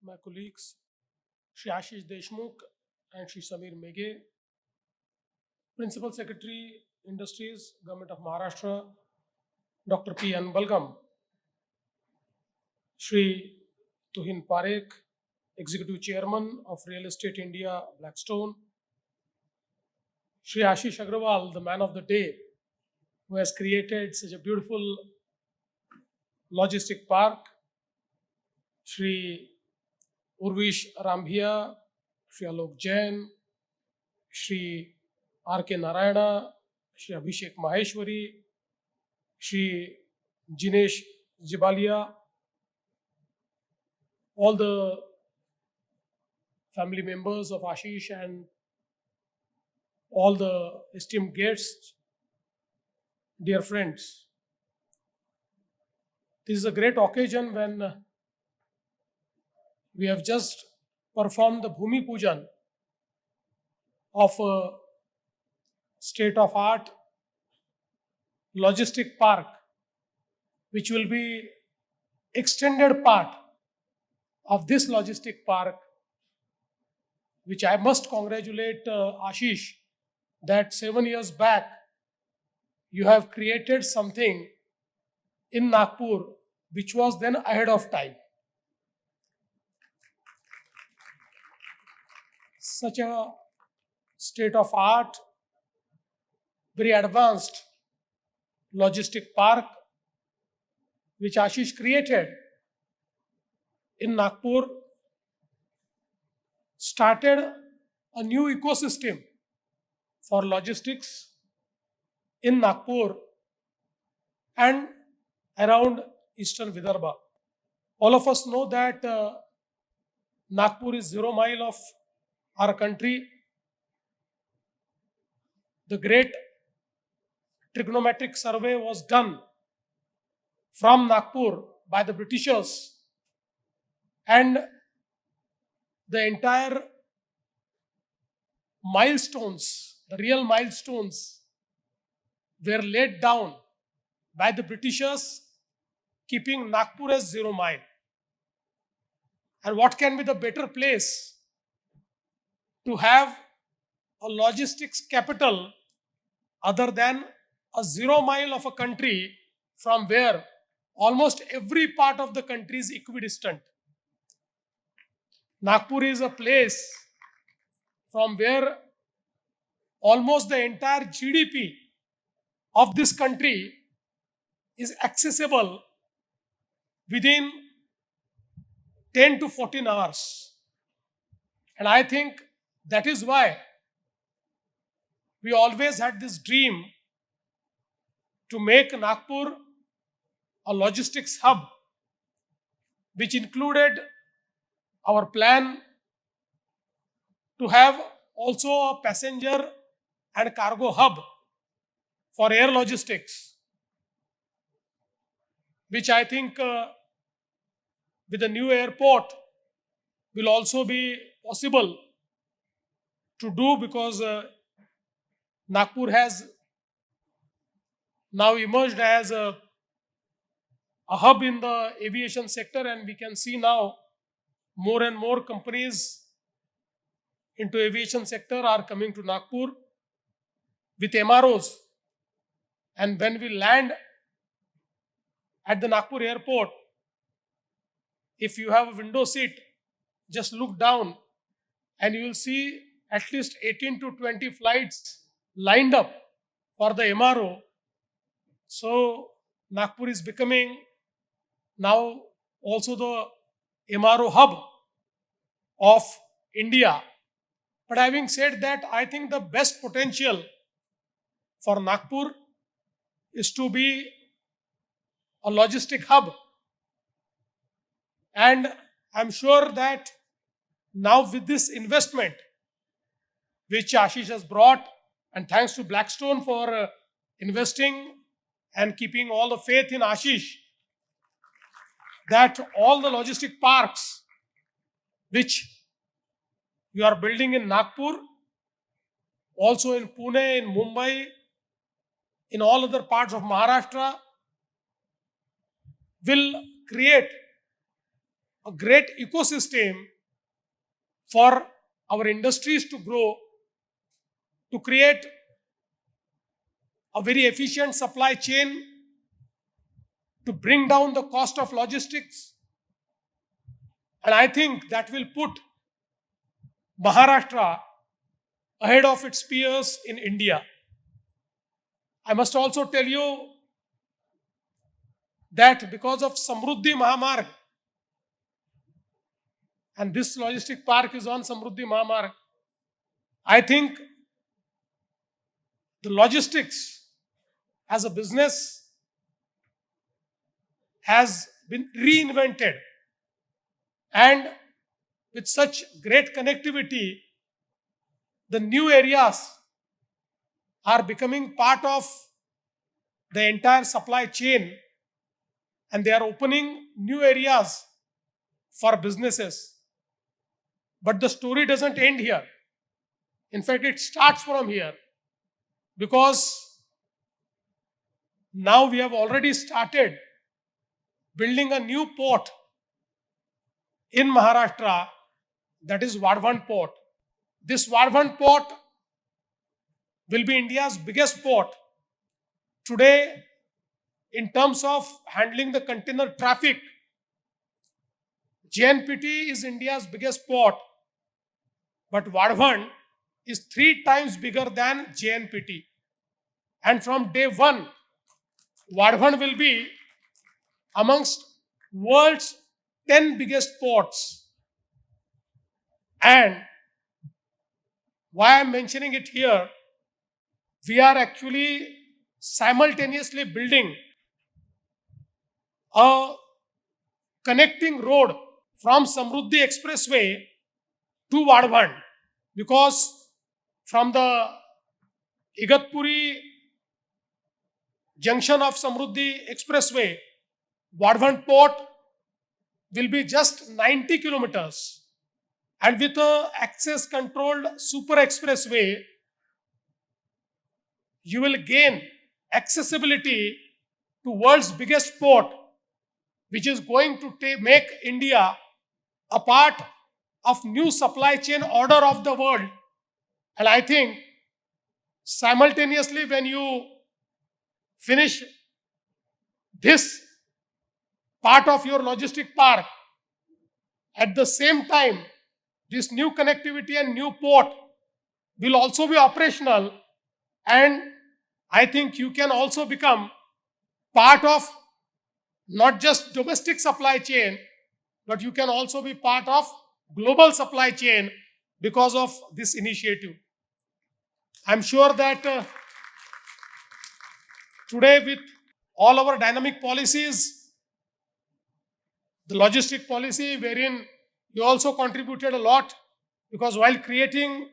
my colleagues, Shri Ashish Deshmukh and Shri Samir Meghe, Principal Secretary, Industries, Government of Maharashtra, Dr. P. Anbalgam, Shri Tuhin Parekh, Executive Chairman of Real Estate India, Blackstone, Shri Ashish Agrawal, the man of the day, who has created such a beautiful logistic park, Shri Urvish Rambhia, Shri Alok Jain, Shri R.K. Narayana, Shri Abhishek Maheshwari, Shri Jinesh Jibalia, all the family members of Ashish and all the esteemed guests, dear friends. This is a great occasion when we have just performed the Bhumi Pujan of a state of art logistic park, which will be extended part of this logistic park, which I must congratulate Ashish that 7 years back you have created something in Nagpur which was then ahead of time. Such a state of art, very advanced logistic park which Ashish created in Nagpur started a new ecosystem for logistics in Nagpur and around eastern Vidarbha. All of us know that Nagpur is 0 mile of our country. The great trigonometric survey was done from Nagpur by the Britishers, and the entire milestones, the real milestones, were laid down by the Britishers, keeping Nagpur as 0 mile. And what can be the better place to have a logistics capital other than a 0 mile of a country from where almost every part of the country is equidistant. Nagpur is a place from where almost the entire GDP of this country is accessible within 10 to 14 hours. And I think that is why we always had this dream to make Nagpur a logistics hub, which included our plan to have also a passenger and cargo hub for air logistics, which I think with the new airport will also be possible to do, because Nagpur has now emerged as a hub in the aviation sector, and we can see now more and more companies into aviation sector are coming to Nagpur with MROs. And when we land at the Nagpur airport, if you have a window seat, just look down and you will see at least 18 to 20 flights lined up for the MRO. So Nagpur is becoming now also the MRO hub of India. But having said that, I think the best potential for Nagpur is to be a logistic hub. And I'm sure that now with this investment which Ashish has brought, and thanks to Blackstone for investing and keeping all the faith in Ashish, that all the logistic parks which you are building in Nagpur, also in Pune, in Mumbai, in all other parts of Maharashtra, will create a great ecosystem for our industries to grow, to create a very efficient supply chain, to bring down the cost of logistics. And I think that will put Maharashtra ahead of its peers in India. I must also tell you that because of Samruddhi Mahamarg, and this logistic park is on Samruddhi Mahamarg, I think the logistics as a business has been reinvented. And with such great connectivity, the new areas are becoming part of the entire supply chain, and they are opening new areas for businesses. But the story doesn't end here. In fact, it starts from here, because now we have already started building a new port in Maharashtra, that is Wadhwan Port. This Wadhwan Port will be India's biggest port. Today, in terms of handling the container traffic, JNPT is India's biggest port, but Wadhwan is 3 times bigger than JNPT. And from day one, Wadhwan will be amongst world's 10 biggest ports. And why I'm mentioning it here, we are actually simultaneously building a connecting road from Samruddhi Expressway to Wadhwan, because from the Igatpuri junction of Samruddhi Expressway, Wadhwan Port will be just 90 kilometers. And with a access controlled super expressway, you will gain accessibility to world's biggest port, which is going to make India a part of new supply chain order of the world. And I think simultaneously, when you finish this part of your logistic park, at the same time, this new connectivity and new port will also be operational. And I think you can also become part of not just domestic supply chain, but you can also be part of global supply chain because of this initiative. I'm sure that today, with all our dynamic policies, the logistic policy, wherein you also contributed a lot, because while creating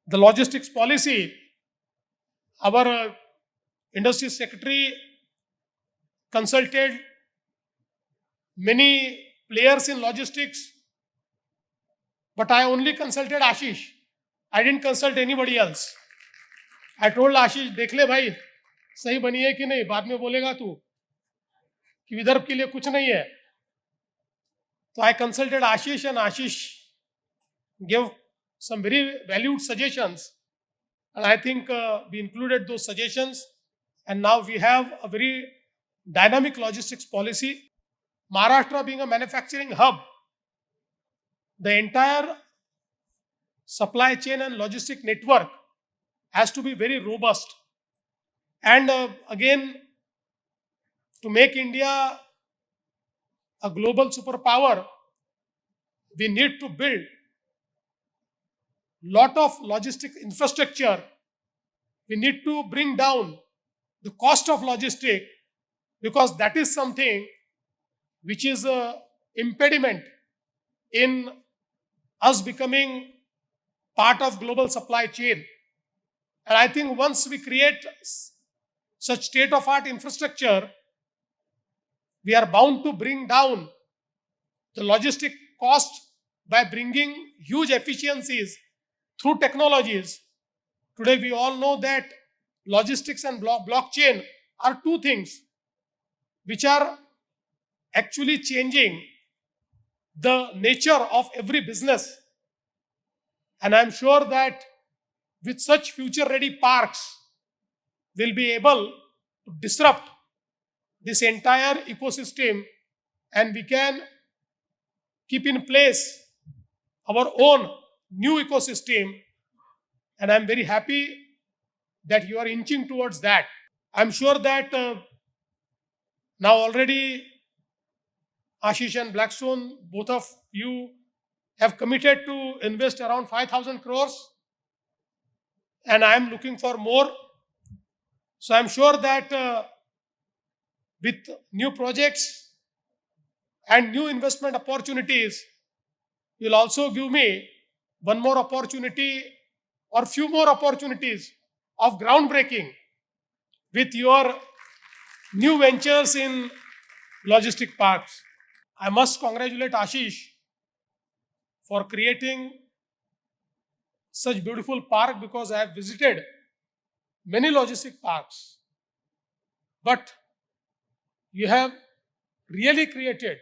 the logistics policy, our industry secretary consulted many players in logistics, but I only consulted Ashish. I didn't consult anybody else. I told Ashish, देख ले भाई सही बनी है कि नहीं, बाद में बोलेगा तू कि विदर्भ के लिए कुछ नहीं है. So I consulted Ashish, and Ashish gave some very valued suggestions, and I think we included those suggestions, and now we have a very dynamic logistics policy. Maharashtra being a manufacturing hub, the entire supply chain and logistic network has to be very robust. And again, to make India a global superpower, we need to build lot of logistic infrastructure. We need to bring down the cost of logistic, because that is something which is a impediment in us becoming part of global supply chain. And I think once we create such state-of-art infrastructure, we are bound to bring down the logistic cost by bringing huge efficiencies through technologies. Today, we all know that logistics and blockchain are two things which are actually changing the nature of every business. And I'm sure that with such future ready parks, we'll be able to disrupt this entire ecosystem, and we can keep in place our own new ecosystem. And I'm very happy that you are inching towards that. I'm sure that now already Ashish and Blackstone, both of you have committed to invest around 5,000 crores, and I am looking for more. So I'm sure that with new projects and new investment opportunities, you'll also give me one more opportunity or few more opportunities of groundbreaking with your new ventures in logistic parks. I must congratulate Ashish for creating such beautiful park, because I have visited many logistic parks, but you have really created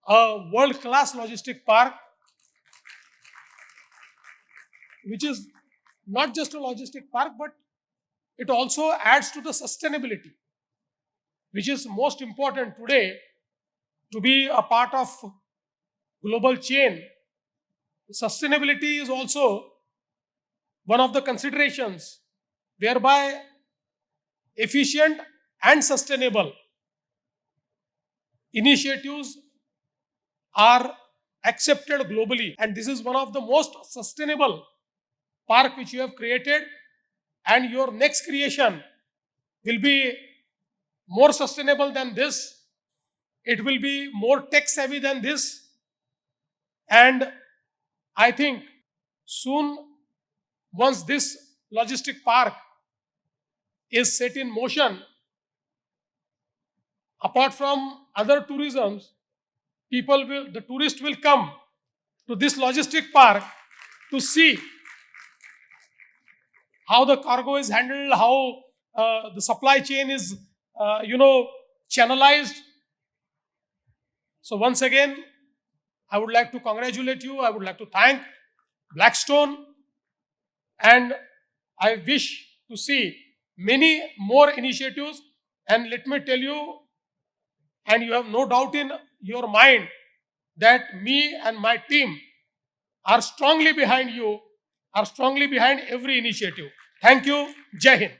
a world-class logistic park, which is not just a logistic park, but it also adds to the sustainability, which is most important today. To be a part of global chain, sustainability is also one of the considerations whereby efficient and sustainable initiatives are accepted globally, and this is one of the most sustainable park which you have created, and your next creation will be more sustainable than this. It will be more tech savvy than this, and I think soon, once this logistic park is set in motion, apart from other tourisms, the tourists will come to this logistic park to see how the cargo is handled, how the supply chain is, channelized. So once again, I would like to congratulate you. I would like to thank Blackstone, and I wish to see many more initiatives. And let me tell you, and you have no doubt in your mind, that me and my team are strongly behind you, are strongly behind every initiative. Thank you. Jai Hind.